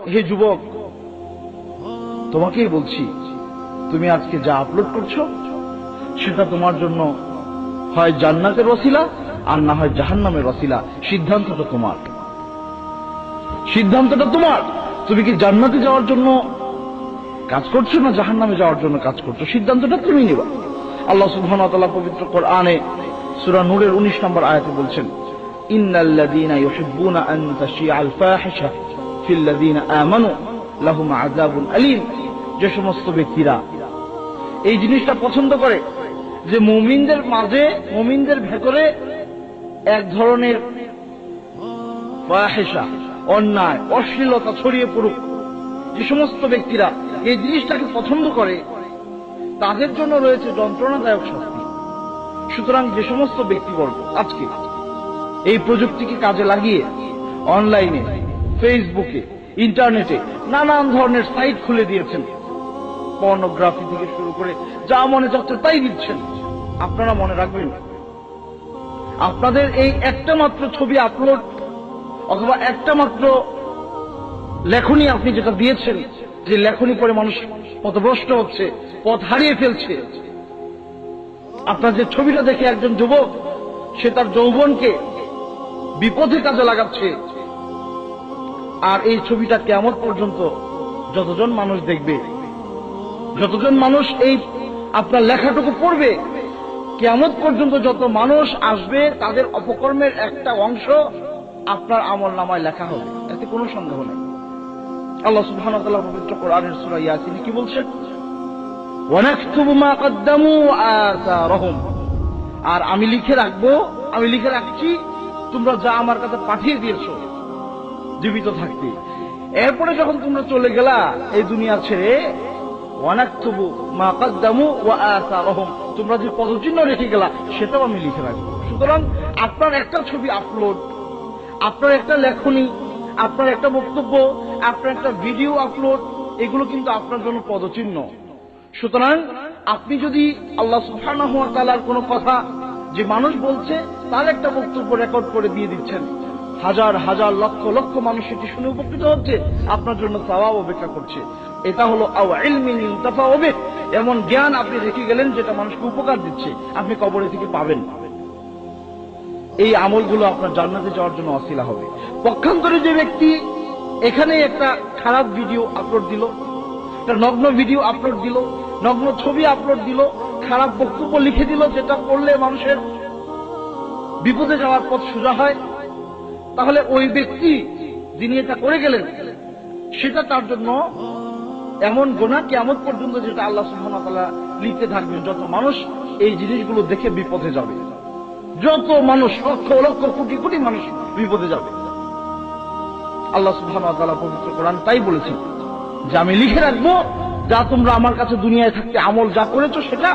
হে যুবক, তোমাকেই বলছি, তুমি আজকে যা আপলোড করছো সেটা তোমার জন্য হয় জান্নাতের ওসিলা আর না হয় জাহান্নামের ওসিলা। সিদ্ধান্তটা তোমার, সিদ্ধান্তটা তোমার। তুমি কি জান্নাতে যাওয়ার জন্য কাজ করছো না জাহান্নামে যাওয়ার জন্য কাজ করছো? সিদ্ধান্তটা তুমি নিবা। আল্লাহ সুবহানাহু ওয়া তাআলা পবিত্র কোরআনে সূরা নূরের 19 নম্বর আয়াতে বলছেন, ইন্নাল্লাযীনা ইউহিব্বুনা আন তাশিআল ফাহিশা ফিল্লাযীনা আমানু লাহুম আযাবুন আলীম। যে সমস্ত ব্যক্তিরা এই জিনিসটা পছন্দ করে যে মুমিনদের মাঝে, মুমিনদের ভেতরে এক ধরনের ফাহিশা, অন্যায়, অশ্লীলতা ছড়িয়ে পড়ুক, যে সমস্ত ব্যক্তিরা এই জিনিসটাকে পছন্দ করে তাদের জন্য রয়েছে যন্ত্রণাদায়ক শাস্তি। সুতরাং যে সমস্ত ব্যক্তিবর্গ আজকে এই প্রযুক্তিকে কাজে লাগিয়ে অনলাইনে, ফেসবুকে, ইন্টারনেটে নানান ধরনের সাইট খুলে দিয়েছেন, পর্নোগ্রাফি থেকে শুরু করে যা মনে চাচ্ছে তাই দিচ্ছেন, আপনারা মনে রাখবেন, আপনাদের এই একটা মাত্র ছবি আপলোড অথবা একটা মাত্র লেখনী আপনি যেটা দিয়েছেন, যে লেখনী পরে মানুষ পথভ্রষ্ট হচ্ছে, পথ হারিয়ে ফেলছে, আপনার যে ছবিটা দেখে একজন যুবক সে তার যৌবনকে বিপদে কাজে লাগাচ্ছে, আর এই ছবিটা কিয়ামত পর্যন্ত যতজন মানুষ দেখবে, যতজন মানুষ এই আপনার লেখাটুকু পড়বে, কিয়ামত পর্যন্ত যত মানুষ আসবে তাদের অপকর্মের একটা অংশ আপনার আমলনামায় লেখা হবে, এতে কোনো সন্দেহ নেই। আল্লাহ সুবহানাহু ওয়া তাআলা পবিত্র কোরআনের সূরা ইয়াসিনে কি বলছেন? ওয়ানাকতুবু মা কদ্দামু আসারহুম। আর আমি লিখে রাখবো, আমি লিখে রাখছি তোমরা যা আমার কাছে পাঠিয়ে দিয়েছো জীবিত থাকতে। এরপরে যখন তোমরা চলে গেলা এই দুনিয়া ছেড়ে, ওয়ানাকতুবু মা কদ্দামু ওয়া আসারহুম, তোমরা যে পদচিহ্ন রেখে গেলা সেটাও আমি লিখে রাখবো। সুতরাং আপনার একটা ছবি আপলোড, আপনার একটা লেখনী, আপনার একটা বক্তব্য, আপনার একটা ভিডিও আপলোড, এগুলো কিন্তু আপনার জন্য পদচিহ্ন। সুতরাং আপনি যদি আল্লাহ সুবহানাহু ওয়া তাআলার কোনো কথা যে মানুষ বলছে তার একটা বক্তব্য রেকর্ড করে দিয়ে দিচ্ছেন, হাজার হাজার লক্ষ লক্ষ মানুষ এটি শুনে উপকৃত হচ্ছে, আপনার জন্য সওয়াব অপেক্ষা করছে। এটা হলো আও ইলমিন ইনতাফাউ বিহি, এমন জ্ঞান আপনি রেখে গেলেন যেটা মানুষকে উপকার দিচ্ছে, আপনি কবরে থেকে পাবেন। এই আমলগুলো আপনার জান্নাতে যাওয়ার জন্য ওসিলা হবে। পক্ষান্তরে যে ব্যক্তি এখানে একটা খারাপ ভিডিও আপলোড দিল, একটা নগ্ন ভিডিও আপলোড দিল, নগ্ন ছবি আপলোড দিল, খারাপ বক্তব্য লিখে দিল, যেটা করলে মানুষের বিপদে যাওয়ার পথ সোজা হয়, তাহলে ওই ব্যক্তি যিনি এটা করে গেলেন সেটা তার জন্য এমন গুনাহ কিয়ামত পর্যন্ত, যেটা আল্লাহ সুবহানাহু ওয়া তাআলা লিখতে থাকবেন। যত মানুষ এই জিনিসগুলো দেখে বিপদে যাবে, যত মানুষ, লক্ষ লক্ষ কোটি কোটি মানুষ বিপদে যাবে, আল্লাহ সুবহানাহু ওয়া তাআলা পবিত্র কোরআন তাই বলেছেন যে আমি লিখে রাখবো যা তোমরা আমার কাছে দুনিয়ায় থাকতে আমল যা করেছো সেটা,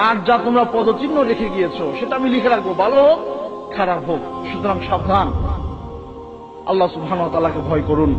আর যা তোমরা পদচিহ্ন রেখে গিয়েছো সেটা আমি লিখে রাখবো, ভালো হোক খারাপ হোক। সুতরাং সাবধান, আল্লাহ সুবহানাহু ওয়া তাআলাকে ভয় করুন।